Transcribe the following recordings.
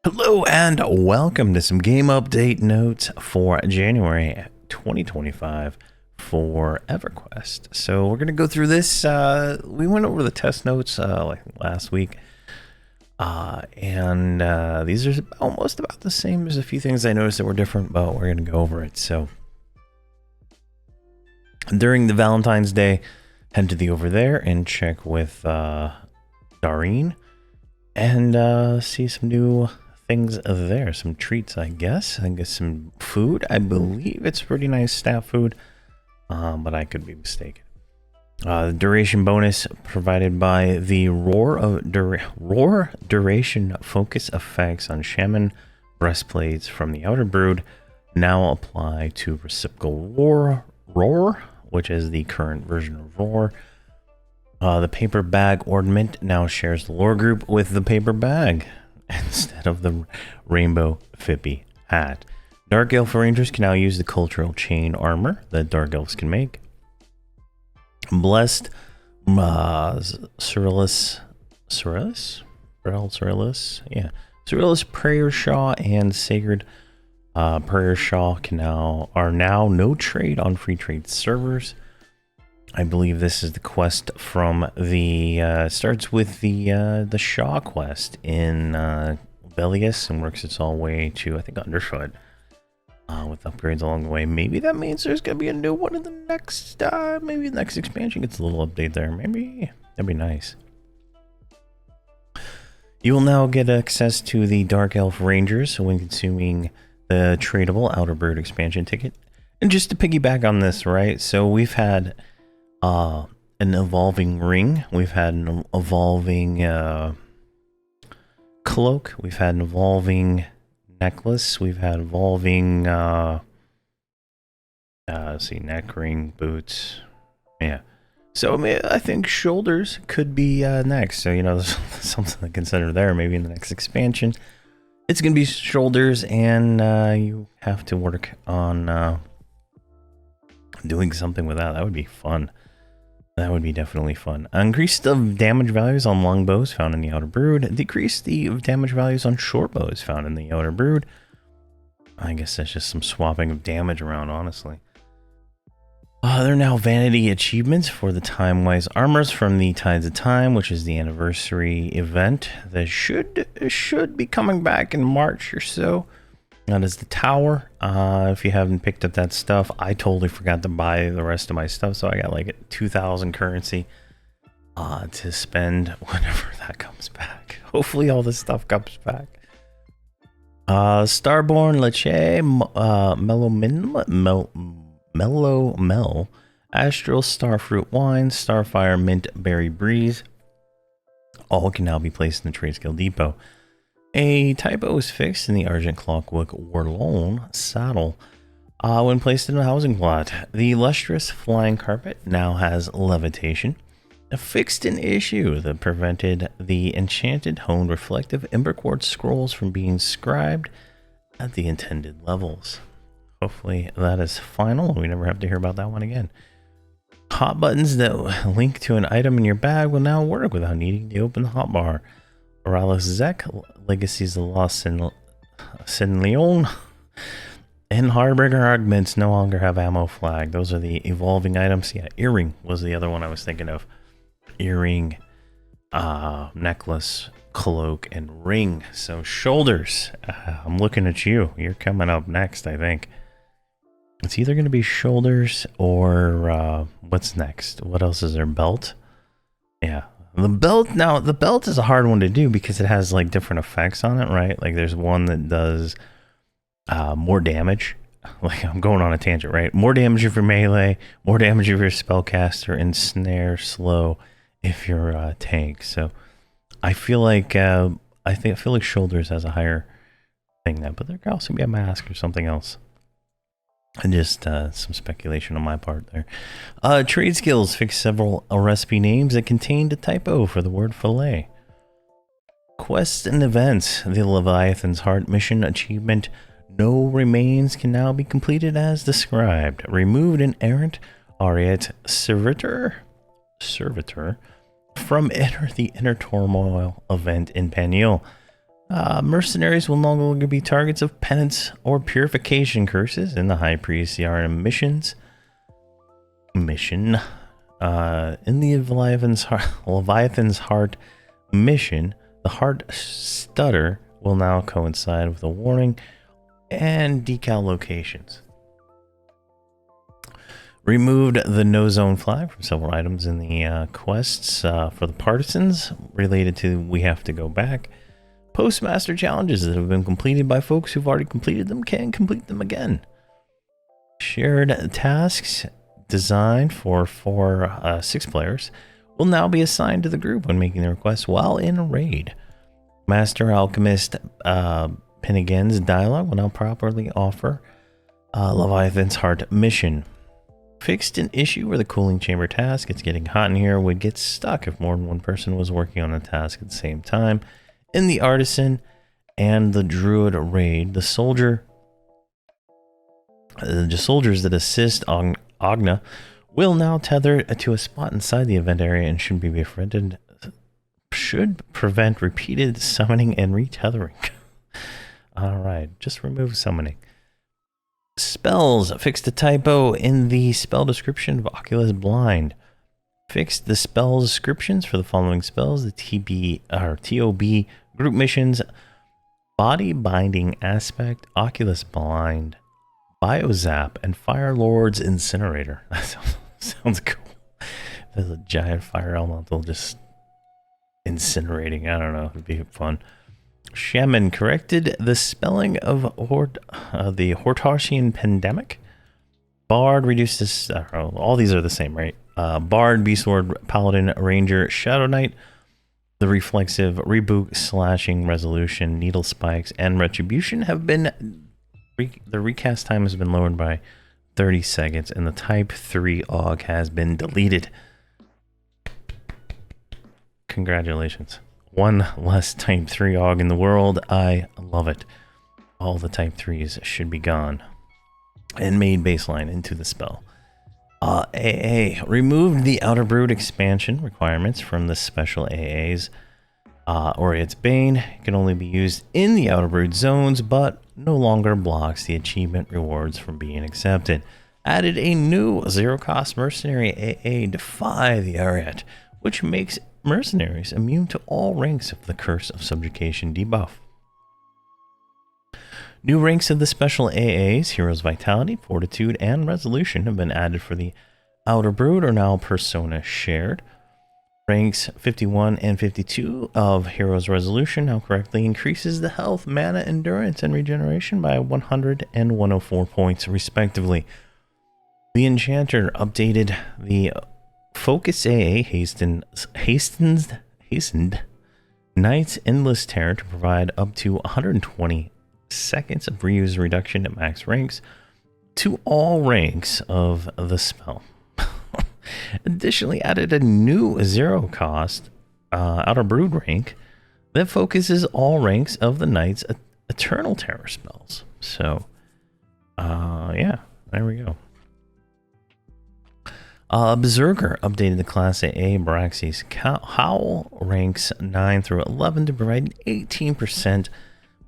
Hello and welcome to some game update notes for January 2025 for Everquest. So we're going to go through this. We went over the test notes like last week. These are almost about the same. There's a few things I noticed that were different, but we're going to go over it. So during the Valentine's Day, head to the over there and check with Dareen and see some new things there, some treats, I guess some food. I believe it's pretty nice staff food, but I could be mistaken. The duration bonus provided by the roar duration focus effects on shaman breastplates from the outer brood now apply to reciprocal roar, which is the current version of roar. The paper bag ornament now shares the lore group with the paper bag instead of the rainbow Fippy hat. Dark Elf Rangers can now use the cultural chain armor that Dark Elves can make. Blessed Cyrilus Prayer Shaw and Sacred Prayer Shaw are now no trade on free trade servers. I believe this is the quest from the starts with the Shaw quest in Bellius and works its all way to, I think, Underfoot with upgrades along the way. Maybe that means there's gonna be a new one in the next maybe the next expansion gets a little update there. Maybe that'd be nice. You will now get access to the Dark Elf Rangers when consuming the tradable Outer Brood expansion ticket. And just to piggyback on this, right? So we've had an evolving ring, we've had an evolving cloak, we've had an evolving necklace, we've had evolving see, neck ring, boots. Yeah, so I mean, I think shoulders could be next, so you know, there's something to consider there. Maybe in the next expansion it's gonna be shoulders, and you have to work on doing something with that. That would be fun. That would be definitely fun. Increase the damage values on longbows found in the Outer Brood. Decrease the damage values on short bows found in the Outer Brood. I guess that's just some swapping of damage around, honestly. There are now vanity achievements for the Time-Wise armors from the Tides of Time, which is the anniversary event that should be coming back in March or so. That is the tower. If you haven't picked up that stuff, I totally forgot to buy the rest of my stuff, so I got like 2,000 currency to spend whenever that comes back. Hopefully all this stuff comes back. Starborn Leche, Mellow Mel, Astral Starfruit Wine, Starfire Mint Berry Breeze, all can now be placed in the Trade Skill Depot. A typo was fixed in the Argent Clockwork Warlone saddle when placed in a housing plot. The lustrous flying carpet now has levitation. Fixed an issue that prevented the enchanted honed reflective ember quartz scrolls from being scribed at the intended levels. Hopefully that is final. We never have to hear about that one again. Hot buttons that link to an item in your bag will now work without needing to open the hotbar. Oralis Zek, Legacies of the Lost Sin Leon, and Harbinger Augments no longer have ammo flag. Those are the evolving items. Yeah, earring was the other one I was thinking of. Earring, necklace, cloak, and ring. So shoulders, I'm looking at you. You're coming up next, I think. It's either going to be shoulders or what's next? What else is there? Belt? Yeah. The belt, now the belt is a hard one to do because it has like different effects on it, right? Like there's one that does more damage. Like I'm going on a tangent, right? More damage if you're melee, more damage if you're spellcaster, and snare slow if you're a tank. So I feel like I feel like shoulders has a higher thing now, but there could also be a mask or something else. And just some speculation on my part there. Trade skills fix several recipe names that contained a typo for the word fillet. Quests and events. The Leviathan's Heart mission achievement. No remains can now be completed as described. Removed an errant Ariet servitor from the Inner Turmoil event in Paniel. Mercenaries will no longer be targets of penance or purification curses in the High Priest CRM missions. In the Leviathan's Heart mission, the Heart Stutter will now coincide with a warning and decal locations. Removed the no zone flag from several items in the quests for the partisans related to We Have to Go Back. Postmaster challenges that have been completed by folks who've already completed them can complete them again. Shared tasks designed for 6 players will now be assigned to the group when making the request while in a raid. Master Alchemist Pinnigan's dialogue will now properly offer Leviathan's Heart mission. Fixed an issue where the cooling chamber task, it's getting hot in here, would get stuck if more than one person was working on a task at the same time. In the Artisan and the Druid raid, the soldiers that assist Agna will now tether to a spot inside the event area and should prevent repeated summoning and retethering. Alright, just remove summoning. Spells. Fixed a typo in the spell description of Oculus Blind. Fixed the spell descriptions for the following spells: the TOB group missions, Body Binding Aspect, Oculus Blind, Biozap, and Fire Lord's Incinerator. That sounds cool. There's a giant fire elemental just incinerating. I don't know. It'd be fun. Shaman corrected the spelling of the Hortarsian Pandemic. Bard reduced this. All these are the same, right? Bard, Beastlord, Paladin, Ranger, Shadow Knight. The reflexive, reboot, slashing, resolution, needle spikes, and retribution have been. The recast time has been lowered by 30 seconds, and the Type 3 AUG has been deleted. Congratulations. One less Type 3 AUG in the world. I love it. All the Type 3s should be gone and made baseline into the spell. AA removed the Outer Brood expansion requirements from the special AAs. Oriet's Bane can only be used in the Outer Brood zones, but no longer blocks the achievement rewards from being accepted. Added a new zero-cost mercenary AA, Defy the Ariat, which makes mercenaries immune to all ranks of the Curse of Subjugation debuff. New ranks of the special AAs, Hero's Vitality, Fortitude, and Resolution have been added for the Outer Brood, are now Persona shared. Ranks 51 and 52 of Hero's Resolution now correctly increases the health, mana, endurance, and regeneration by 100 and 104 points, respectively. The Enchanter updated the Focus AA hastened Knight's Endless Terror to provide up to 120 seconds of reuse reduction at max ranks to all ranks of the spell. Additionally, added a new zero-cost Outer Brood rank that focuses all ranks of the Knight's Eternal Terror spells. So, yeah, there we go. Berserker updated the Class AA Braxis Howl ranks 9 through 11 to provide an 18%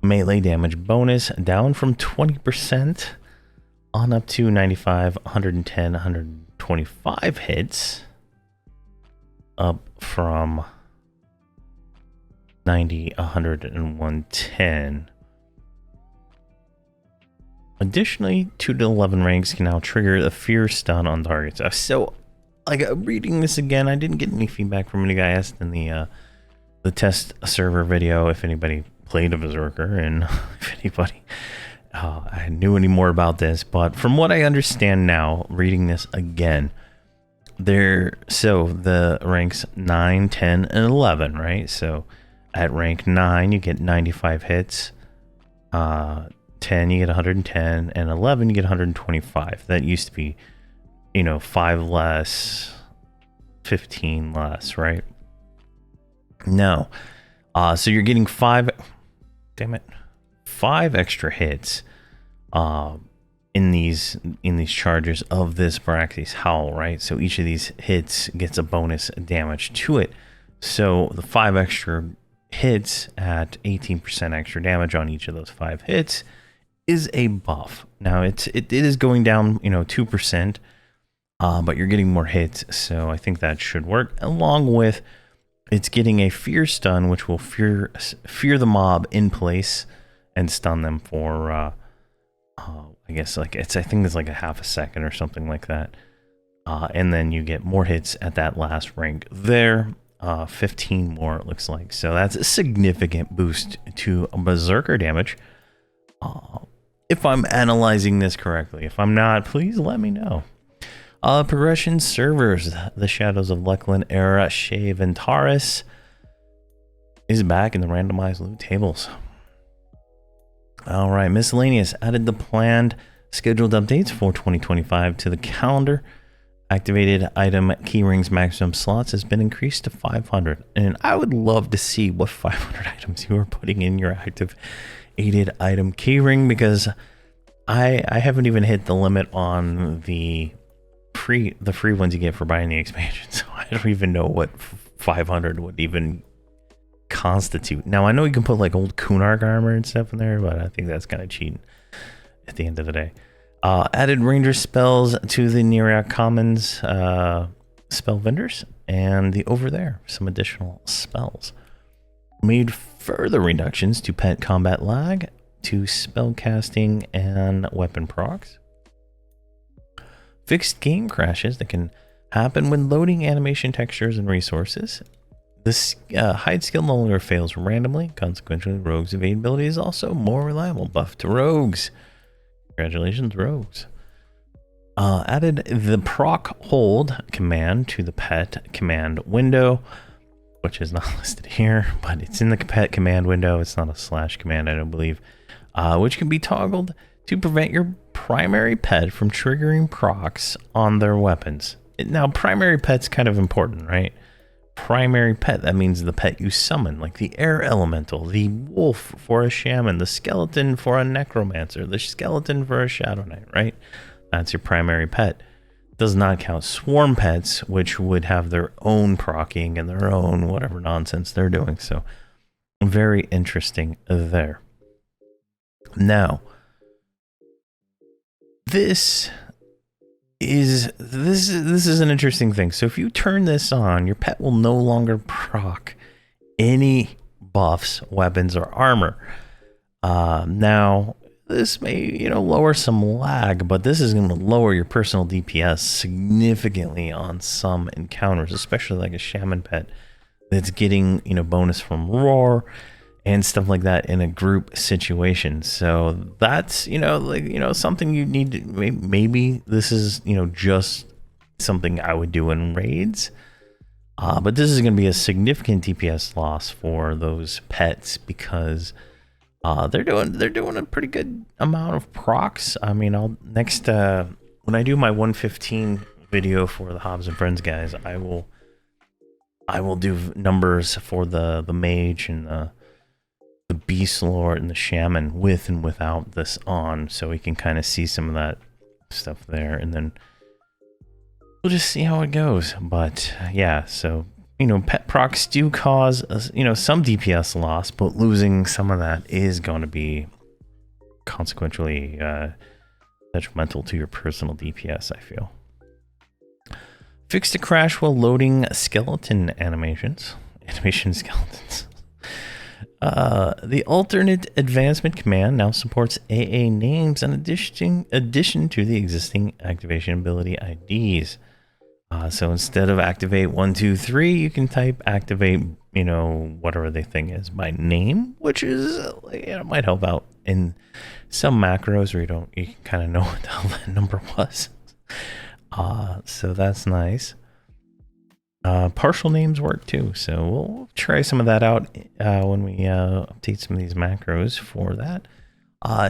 melee damage bonus, down from 20% on up to 95, 110, 125 hits, up from 90, 100, and 110. Additionally, 2 to 11 ranks can now trigger the Fear Stun on targets. So, like, reading this again, I didn't get any feedback from any guy asked in the test server video if anybody played a Berserker and if anybody I knew any more about this. But from what I understand now, reading this again, so the ranks 9, 10, and 11, right? So at rank 9, you get 95 hits. 10 you get 110, and 11 you get 125. That used to be, 5 less, 15 less, right? No. So you're getting 5 extra hits in these charges of this Braxis Howl, right? So each of these hits gets a bonus damage to it. So the 5 extra hits at 18% extra damage on each of those 5 hits is a buff. Now it is going down, 2%, but you're getting more hits, so I think that should work. Along with it's getting a fear stun, which will fear the mob in place and stun them for I guess I think it's like a half a second or something like that. And then you get more hits at that last rank there. 15 more, it looks like. So that's a significant boost to berserker damage. If I'm analyzing this correctly. If I'm not, please let me know. Progression servers. The Shadows of Lekland era Shave and Taurus is back in the randomized loot tables. All right, miscellaneous added the planned scheduled updates for 2025 to the calendar. Activated item keyrings maximum slots has been increased to 500, and I would love to see what 500 items you are putting in your activated item keyring, because I haven't even hit the limit on the free ones you get for buying the expansion, so I don't even know what 500 would even constitute. Now I know you can put like old Kunark armor and stuff in there, but I think that's kind of cheating at the end of the day. Added ranger spells to the Nereak Commons spell vendors, and the over there some additional spells. Made further reductions to pet combat lag, to spell casting and weapon procs. Fixed game crashes that can happen when loading animation textures and resources. This hide skill no longer fails randomly. Consequently, rogues' evadability is also more reliable. Buff to rogues. Congratulations, rogues. Added the proc hold command to the pet command window, which is not listed here, but it's in the pet command window. It's not a slash command, I don't believe, which can be toggled to prevent your primary pet from triggering procs on their weapons. Now, primary pet's kind of important, right? Primary pet, that means the pet you summon, like the air elemental, the wolf for a shaman, the skeleton for a necromancer, the skeleton for a shadow knight, right? That's your primary pet. Does not count swarm pets, which would have their own proccing and their own whatever nonsense they're doing. So very interesting there. Now, this is an interesting thing. So if you turn this on, your pet will no longer proc any buffs, weapons, or armor. Now this may lower some lag, but this is going to lower your personal DPS significantly on some encounters, especially like a shaman pet that's getting bonus from roar and stuff like that in a group situation. So that's something you need to, maybe this is just something I would do in raids, but this is going to be a significant DPS loss for those pets, because they're doing a pretty good amount of procs. I mean, I'll next when I do my 115 video for the Hobbs and Friends guys, I will do numbers for the mage and the beast lord and the shaman with and without this on, so we can kind of see some of that stuff there, and then we'll just see how it goes. But yeah, so pet procs do cause some DPS loss, but losing some of that is going to be consequentially detrimental to your personal DPS, I feel. Fixed a crash while loading skeleton animation skeletons. The alternate advancement command now supports AA names in addition to the existing activation ability IDs. So instead of activate 1, 2, 3, you can type activate, whatever the thing is by name, which is, might help out in some macros where you can kind of know what the hell that number was. So that's nice. Partial names work too, so we'll try some of that out when we update some of these macros for that.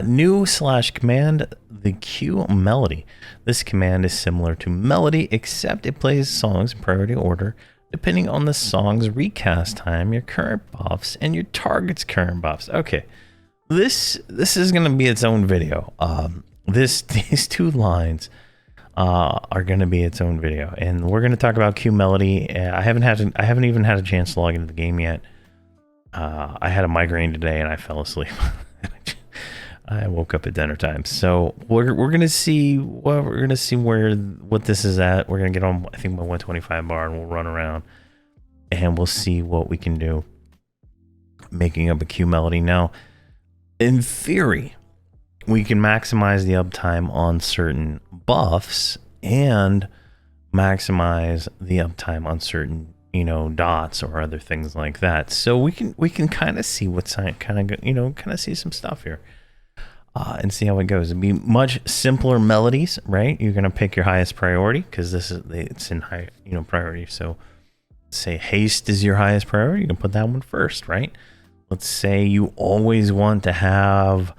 New /command, the Q melody. This command is similar to melody, except it plays songs in priority order depending on the song's recast time, your current buffs, and your target's current buffs. Okay, this is going to be its own video. These two lines are going to be its own video, and we're going to talk about Q melody. I haven't even had a chance to log into the game yet, I had a migraine today and I fell asleep. I woke up at dinner time. So we're gonna see what this is at. We're gonna get on, I think, my 125 bar, and we'll run around and we'll see what we can do making up a Q melody. Now, in theory, we can maximize the uptime on certain buffs and maximize the uptime on certain, dots or other things like that. So we can kind of see what's kind of see some stuff here. And see how it goes. It'd be much simpler melodies, right? You're gonna pick your highest priority because it's in high, priority. So, say haste is your highest priority. You can put that one first, right? Let's say you always want to have,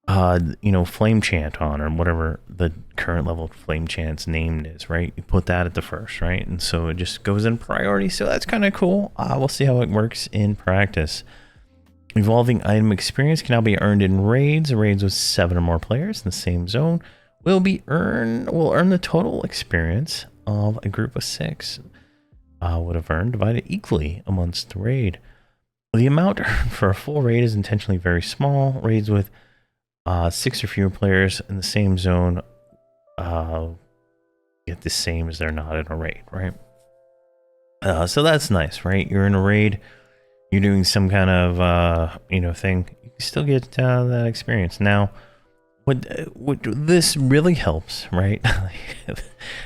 flame chant on, or whatever the current level of flame chant's named is, right? You put that at the first, right? And so it just goes in priority. So that's kind of cool. We'll see how it works in practice. Evolving item experience can now be earned in raids. Raids with 7 or more players in the same zone will earn the total experience of a group of 6 would have earned, divided equally amongst the raid. The amount earned for a full raid is intentionally very small. Raids with 6 or fewer players in the same zone get the same as they're not in a raid, right? So that's nice, right? You're in a raid. You're doing some kind of, thing, you can still get that experience. Now, what this really helps, right?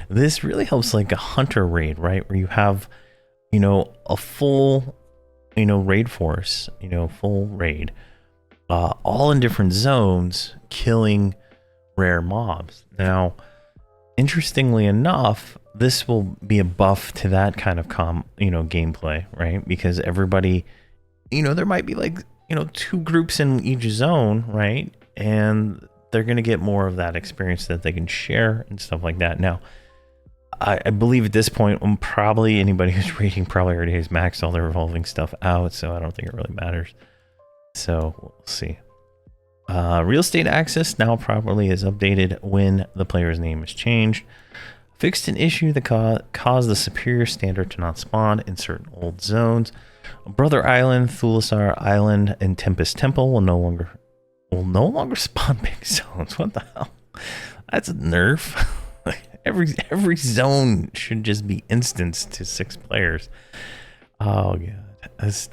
This really helps like a hunter raid, right? Where you have, a full, raid force, full raid, all in different zones, killing rare mobs. Now, interestingly enough, this will be a buff to that kind of gameplay, right? Because everybody, there might be like, 2 groups in each zone, right? And they're going to get more of that experience that they can share and stuff like that. Now, I believe at this point, probably anybody who's raiding probably already has maxed all their evolving stuff out, so I don't think it really matters. So we'll see. Real estate access now properly is updated when the player's name is changed. Fixed an issue that caused the superior standard to not spawn in certain old zones. Brother Island, Thulasar Island, and Tempest Temple will no longer spawn big zones. What the hell? That's a nerf. every zone should just be instanced to 6 players. Oh god, that's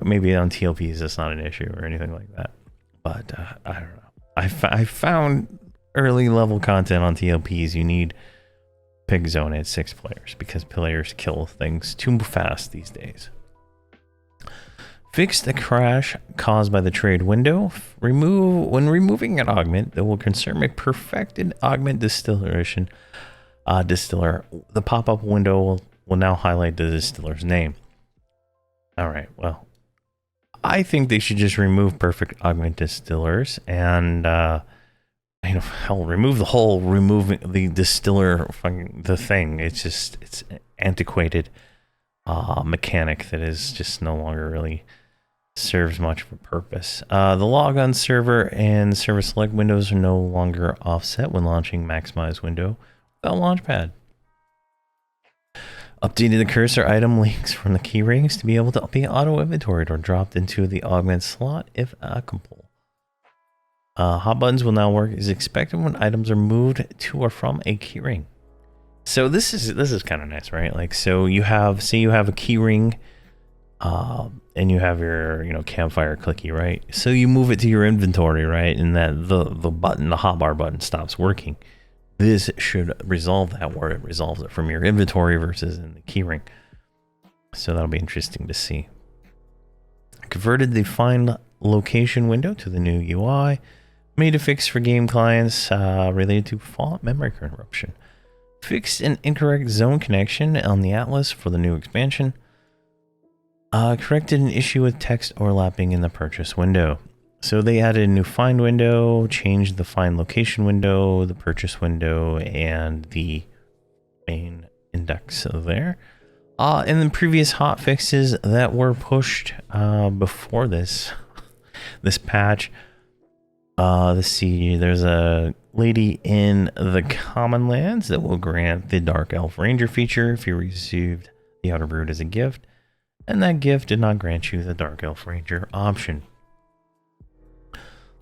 maybe on TLPs that's not an issue or anything like that. But I don't know. I found early level content on TLPs, you need pig zone at 6 players because players kill things too fast these days. Fix the crash caused by the trade window. When removing an augment that will concern a perfected augment distiller. The pop-up window will now highlight the distiller's name. All right, well, I think they should just remove perfect augment distillers and remove the distiller, the thing. It's antiquated mechanic that is just no longer really serves much of a purpose. The logon server and server select windows are no longer offset when launching maximize window without launchpad. Updated the cursor item links from the key rings to be able to be auto inventoried or dropped into the augment slot if applicable. Hot buttons will now work as expected when items are moved to or from a keyring. So this is kind of nice, right? Like, so you have a keyring, and you have your campfire clicky, right? So you move it to your inventory, right? And that the hotbar button stops working. This should resolve that, where it resolves it from your inventory versus in the keyring. So that'll be interesting to see. Converted the find location window to the new UI. Made a fix for game clients related to fault memory corruption. Fixed an incorrect zone connection on the Atlas for the new expansion. Corrected an issue with text overlapping in the purchase window. So they added a new find window, changed the find location window, the purchase window, and the main index there. And the previous hot fixes that were pushed before this patch. Let's see, there's a lady in the common lands that will grant the Dark Elf Ranger feature if you received the Outer Brood as a gift. and that gift did not grant you the Dark Elf Ranger option.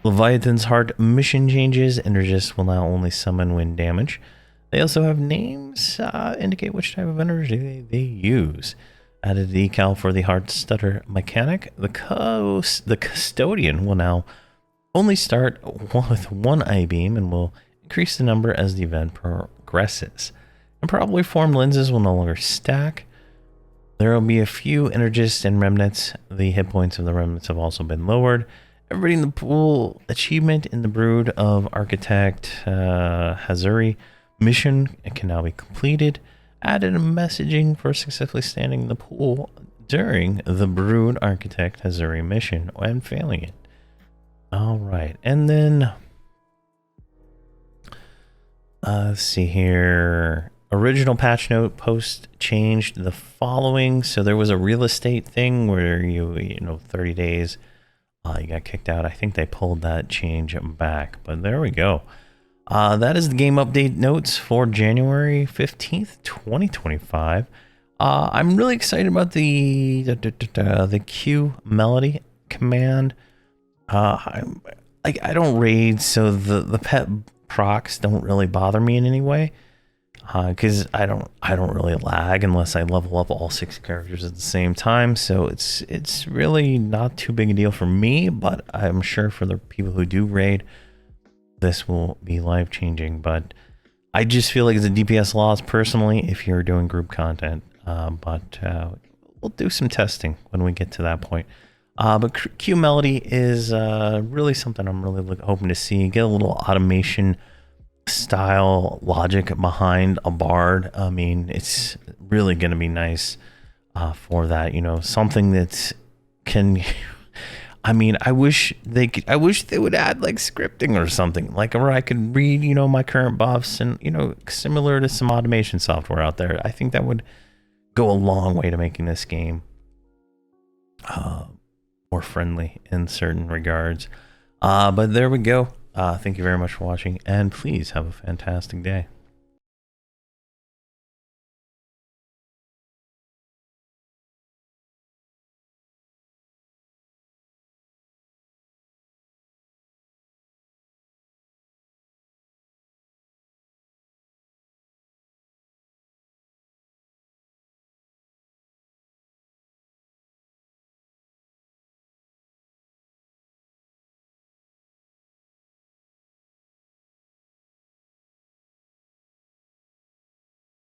Leviathan's Heart mission changes. Energists will now only summon when damage. They also have names indicate which type of energy they use. Added a decal for the Heart Stutter mechanic. The Custodian will now only start with one I-beam and will increase the number as the event progresses. And probably formed lenses will no longer stack. There will be a few Energists and Remnants. The hit points of the Remnants have also been lowered. Everybody in the pool achievement in the Brood of Architect Hazuri mission can now be completed. Added a messaging for successfully standing in the pool during the Brood Architect Hazuri mission and failing it. All right, and then let's see here. Original patch note post changed the following. So there was a real estate thing where you know 30 days. You got kicked out. I think they pulled that change back, but there we go. That is the game update notes for January 15th, 2025. I'm really excited about the Q melody command. I don't raid, so the pet procs don't really bother me in any way. Because I don't really lag unless I level up all 6 characters at the same time, so it's really not too big a deal for me, but I'm sure for the people who do raid, this will be life-changing. But I just feel like it's a DPS loss personally if you're doing group content, but we'll do some testing when we get to that point. But Q Melody is really something I'm really hoping to see. Get a little automation style logic behind a bard. I mean, it's really going to be nice for that, you know, something that can I mean, I wish they would add like scripting or something, like where I could read, you know, my current buffs and, you know, similar to some automation software out there. I think that would go a long way to making this game more friendly in certain regards. But there we go. Thank you very much for watching, and please have a fantastic day.